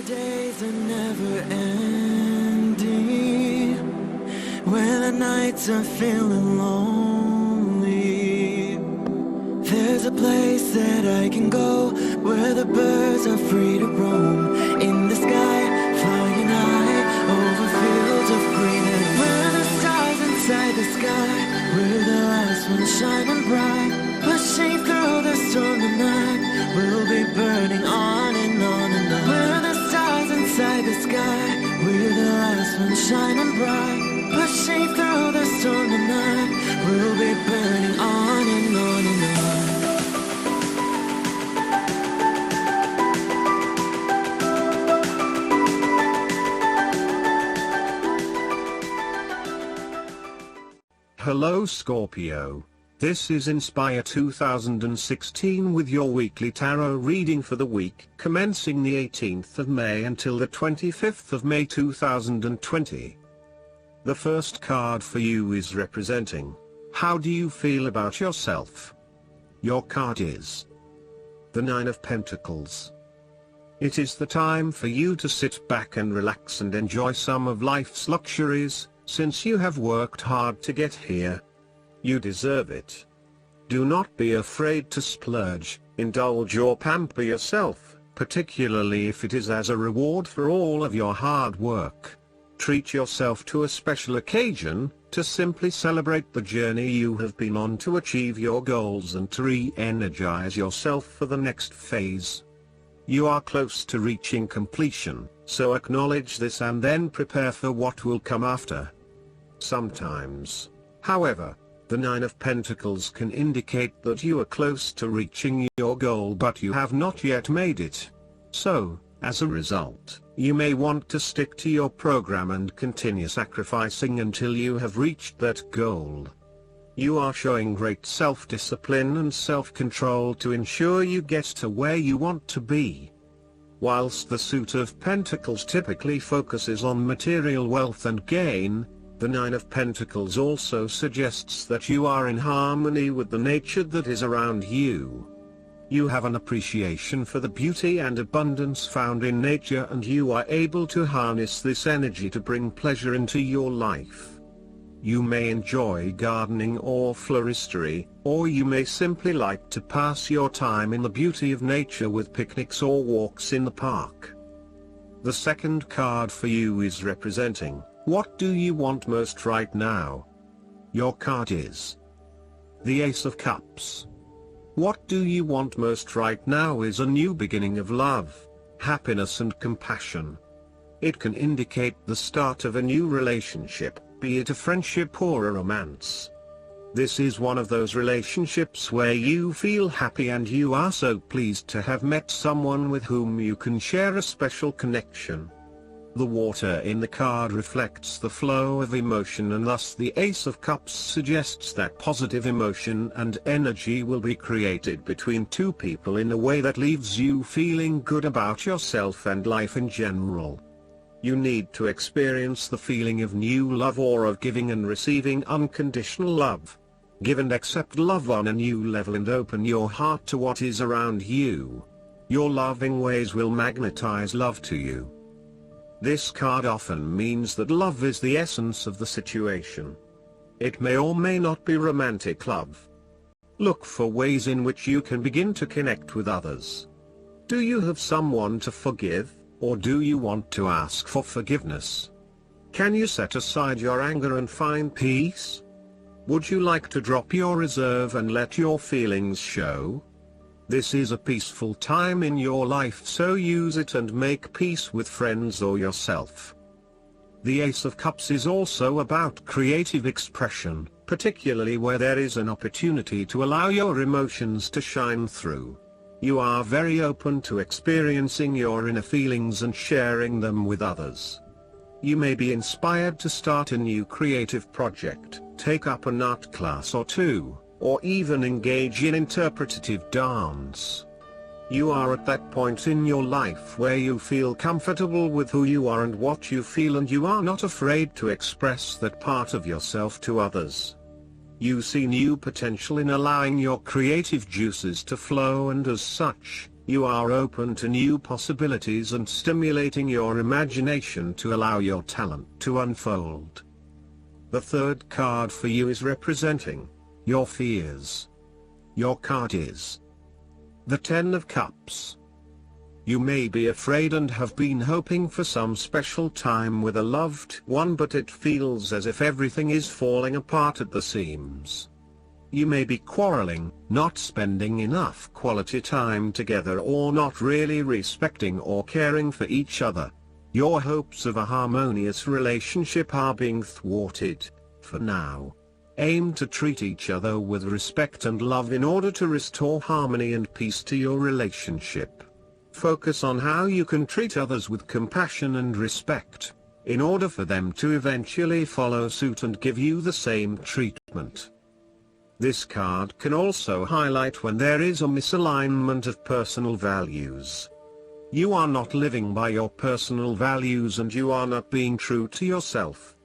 days are never ending, when the nights are feeling lonely. There's a place that I can go, where the birds are free to roam. In the sky, flying high, over fields of green. And where the stars inside the sky, where the last one's shining bright. Pushing through the storm tonight, we'll be burning on and on and on. Where the stars inside the sky, where the last one's shining bright. Pushing through the storm tonight, we'll be burning on and on and on. Hello Scorpio. This is Inspire 2016 with your weekly tarot reading for the week commencing the 18th of May until the 25th of May 2020. The first card for you is representing, how do you feel about yourself? Your card is the Nine of Pentacles. It is the time for you to sit back and relax and enjoy some of life's luxuries, since you have worked hard to get here. You deserve it. Do not be afraid to splurge, indulge or pamper yourself, particularly if it is as a reward for all of your hard work. Treat yourself to a special occasion, to simply celebrate the journey you have been on to achieve your goals and to re-energize yourself for the next phase. You are close to reaching completion, so acknowledge this and then prepare for what will come after. Sometimes, however, the Nine of Pentacles can indicate that you are close to reaching your goal but you have not yet made it. So, as a result, you may want to stick to your program and continue sacrificing until you have reached that goal. You are showing great self-discipline and self-control to ensure you get to where you want to be. Whilst the suit of Pentacles typically focuses on material wealth and gain, the Nine of Pentacles also suggests that you are in harmony with the nature that is around you. You have an appreciation for the beauty and abundance found in nature and you are able to harness this energy to bring pleasure into your life. You may enjoy gardening or floristry, or you may simply like to pass your time in the beauty of nature with picnics or walks in the park. The second card for you is representing, what do you want most right now? Your card is the Ace of Cups. What do you want most right now is a new beginning of love, happiness and compassion. It can indicate the start of a new relationship, be it a friendship or a romance. This is one of those relationships where you feel happy and you are so pleased to have met someone with whom you can share a special connection. The water in the card reflects the flow of emotion and thus the Ace of Cups suggests that positive emotion and energy will be created between two people in a way that leaves you feeling good about yourself and life in general. You need to experience the feeling of new love or of giving and receiving unconditional love. Give and accept love on a new level and open your heart to what is around you. Your loving ways will magnetize love to you. This card often means that love is the essence of the situation. It may or may not be romantic love. Look for ways in which you can begin to connect with others. Do you have someone to forgive, or do you want to ask for forgiveness? Can you set aside your anger and find peace? Would you like to drop your reserve and let your feelings show? This is a peaceful time in your life, so use it and make peace with friends or yourself. The Ace of Cups is also about creative expression, particularly where there is an opportunity to allow your emotions to shine through. You are very open to experiencing your inner feelings and sharing them with others. You may be inspired to start a new creative project, take up an art class or two, or even engage in interpretative dance. You are at that point in your life where you feel comfortable with who you are and what you feel, and you are not afraid to express that part of yourself to others. You see new potential in allowing your creative juices to flow, and as such, You are open to new possibilities and stimulating your imagination to allow your talent to unfold. The third card for you is representing your fears. Your card is the Ten of Cups. You may be afraid and have been hoping for some special time with a loved one, but it feels as if everything is falling apart at the seams. You may be quarreling, not spending enough quality time together, or not really respecting or caring for each other. Your hopes of a harmonious relationship are being thwarted, for now. Aim to treat each other with respect and love in order to restore harmony and peace to your relationship. Focus on how you can treat others with compassion and respect, in order for them to eventually follow suit and give you the same treatment. This card can also highlight when there is a misalignment of personal values. You are not living by your personal values and you are not being true to yourself.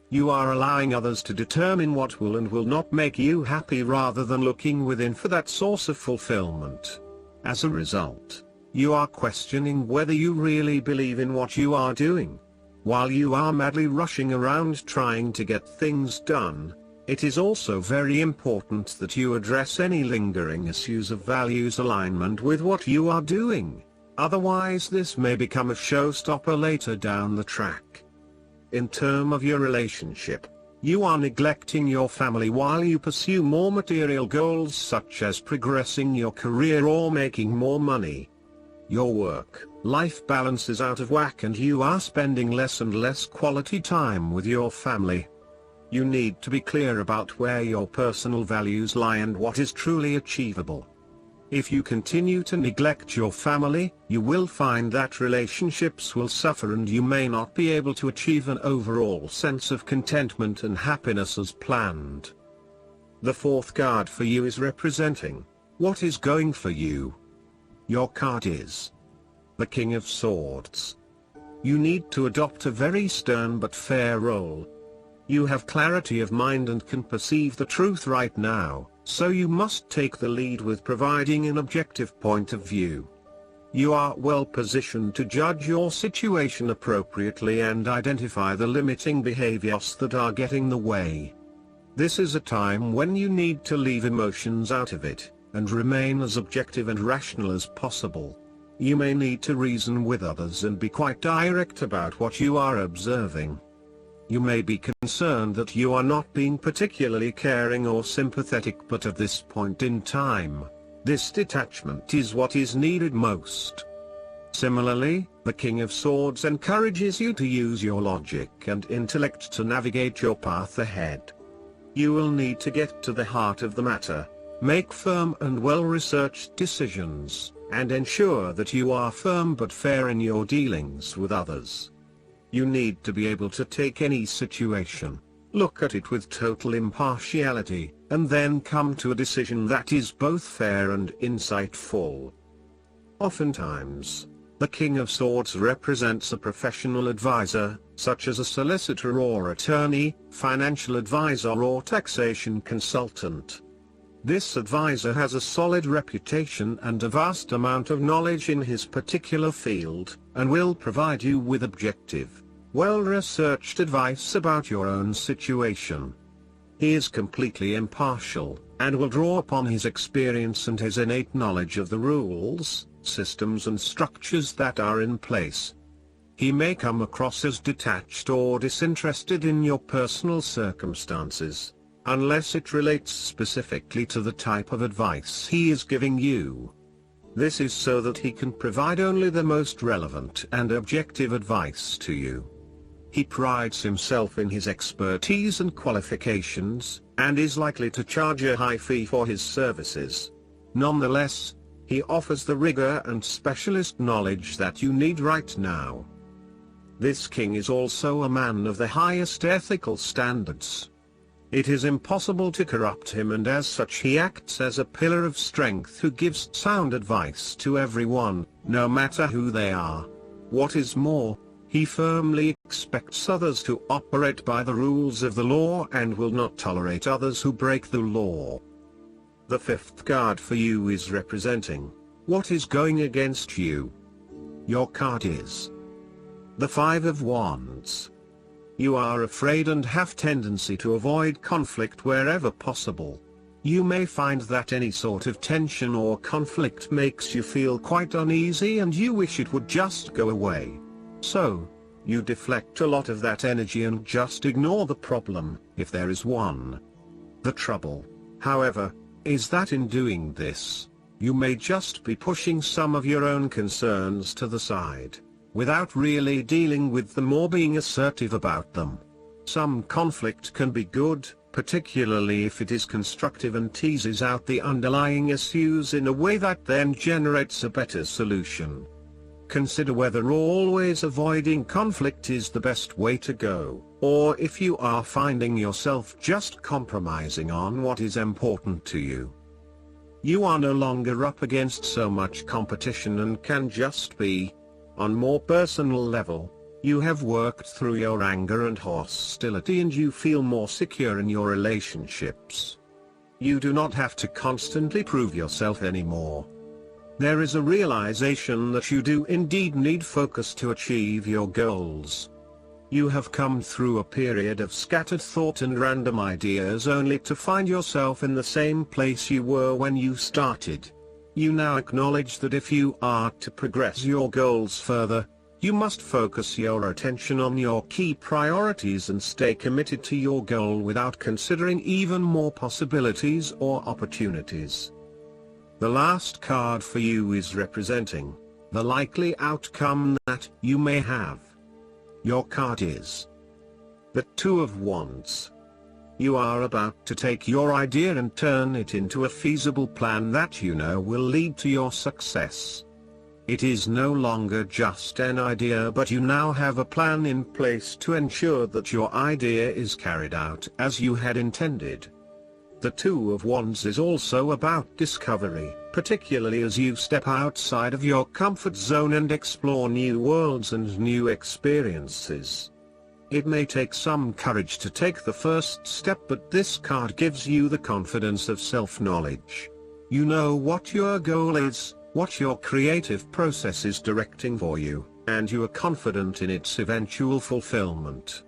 You are allowing others to determine what will and will not make you happy rather than looking within for that source of fulfillment. As a result, you are questioning whether you really believe in what you are doing. While you are madly rushing around trying to get things done, it is also very important that you address any lingering issues of values alignment with what you are doing. Otherwise, this may become a showstopper later down the track. In terms of your relationship, you are neglecting your family while you pursue more material goals such as progressing your career or making more money. Your work-life balance is out of whack and you are spending less and less quality time with your family. You need to be clear about where your personal values lie and what is truly achievable. If you continue to neglect your family, you will find that relationships will suffer and you may not be able to achieve an overall sense of contentment and happiness as planned. The fourth card for you is representing what is going for you. Your card is the King of Swords. You need to adopt a very stern but fair role. You have clarity of mind and can perceive the truth right now, so you must take the lead with providing an objective point of view. You are well positioned to judge your situation appropriately and identify the limiting behaviors that are getting in the way. This is a time when you need to leave emotions out of it, and remain as objective and rational as possible. You may need to reason with others and be quite direct about what you are observing. You may be concerned that you are not being particularly caring or sympathetic, but at this point in time, this detachment is what is needed most. Similarly, the King of Swords encourages you to use your logic and intellect to navigate your path ahead. You will need to get to the heart of the matter, make firm and well-researched decisions, and ensure that you are firm but fair in your dealings with others. You need to be able to take any situation, look at it with total impartiality, and then come to a decision that is both fair and insightful. Oftentimes, the King of Swords represents a professional advisor, such as a solicitor or attorney, financial advisor or taxation consultant. This advisor has a solid reputation and a vast amount of knowledge in his particular field, and will provide you with objective, well-researched advice about your own situation. He is completely impartial, and will draw upon his experience and his innate knowledge of the rules, systems and structures that are in place. He may come across as detached or disinterested in your personal circumstances, unless it relates specifically to the type of advice he is giving you. This is so that he can provide only the most relevant and objective advice to you. He prides himself in his expertise and qualifications, and is likely to charge a high fee for his services. Nonetheless, he offers the rigor and specialist knowledge that you need right now. This king is also a man of the highest ethical standards. It is impossible to corrupt him, and as such he acts as a pillar of strength who gives sound advice to everyone, no matter who they are. What is more, he firmly expects others to operate by the rules of the law and will not tolerate others who break the law. The fifth card for you is representing What is going against you? Your card is the Five of Wands. You are afraid and have tendency to avoid conflict wherever possible. You may find that any sort of tension or conflict makes you feel quite uneasy and you wish it would just go away. So, you deflect a lot of that energy and just ignore the problem, if there is one. The trouble, however, is that in doing this, you may just be pushing some of your own concerns to the side, without really dealing with them or being assertive about them. Some conflict can be good, particularly if it is constructive and teases out the underlying issues in a way that then generates a better solution. Consider whether always avoiding conflict is the best way to go, or if you are finding yourself just compromising on what is important to you. You are no longer up against so much competition and can just be. On more personal level, you have worked through your anger and hostility and you feel more secure in your relationships. You do not have to constantly prove yourself anymore. There is a realization that you do indeed need focus to achieve your goals. You have come through a period of scattered thought and random ideas only to find yourself in the same place you were when you started. You now acknowledge that if you are to progress your goals further, you must focus your attention on your key priorities and stay committed to your goal without considering even more possibilities or opportunities. The last card for you is representing the likely outcome that you may have. Your card is the Two of Wands. You are about to take your idea and turn it into a feasible plan that you know will lead to your success. It is no longer just an idea, but you now have a plan in place to ensure that your idea is carried out as you had intended. The Two of Wands is also about discovery, particularly as you step outside of your comfort zone and explore new worlds and new experiences. It may take some courage to take the first step, but this card gives you the confidence of self-knowledge. You know what your goal is, what your creative process is directing for you, and you are confident in its eventual fulfillment.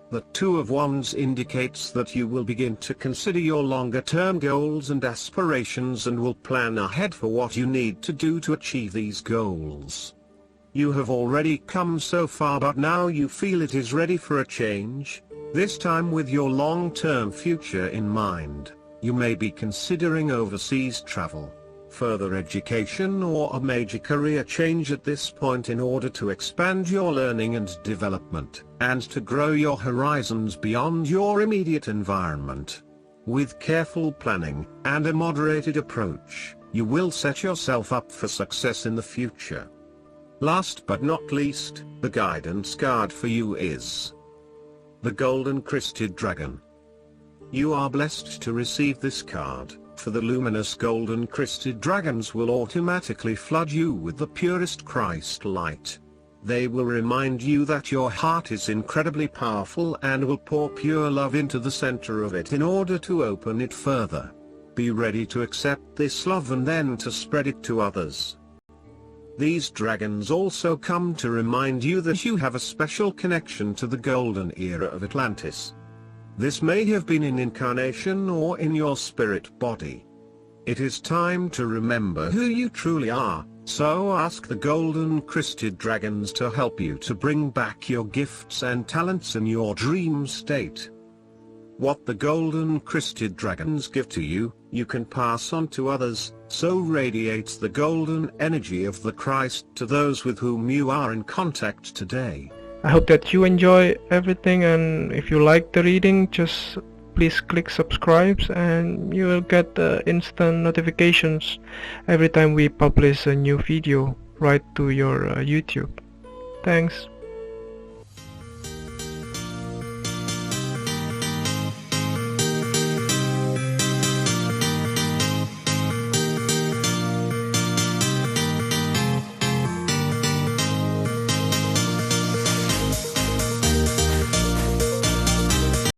The Two of Wands indicates that you will begin to consider your longer-term goals and aspirations and will plan ahead for what you need to do to achieve these goals. You have already come so far, but now you feel it is ready for a change, this time with your long-term future in mind. You may be considering overseas travel, further education or a major career change at this point in order to expand your learning and development, and to grow your horizons beyond your immediate environment. With careful planning and a moderated approach, you will set yourself up for success in the future. Last but not least, the guidance card for you is the Golden Crested Dragon. You are blessed to receive this card, for the luminous golden crested dragons will automatically flood you with the purest Christ light. They will remind you that your heart is incredibly powerful and will pour pure love into the center of it in order to open it further. Be ready to accept this love and then to spread it to others. These dragons also come to remind you that you have a special connection to the golden era of Atlantis. This may have been in incarnation or in your spirit body. It is time to remember who you truly are, so ask the golden crested dragons to help you to bring back your gifts and talents in your dream state. What the golden crested dragons give to you, you can pass on to others, so radiates the golden energy of the Christ to those with whom you are in contact today. I hope that you enjoy everything, and if you like the reading, just please click subscribe and you will get instant notifications every time we publish a new video right to your YouTube. Thanks.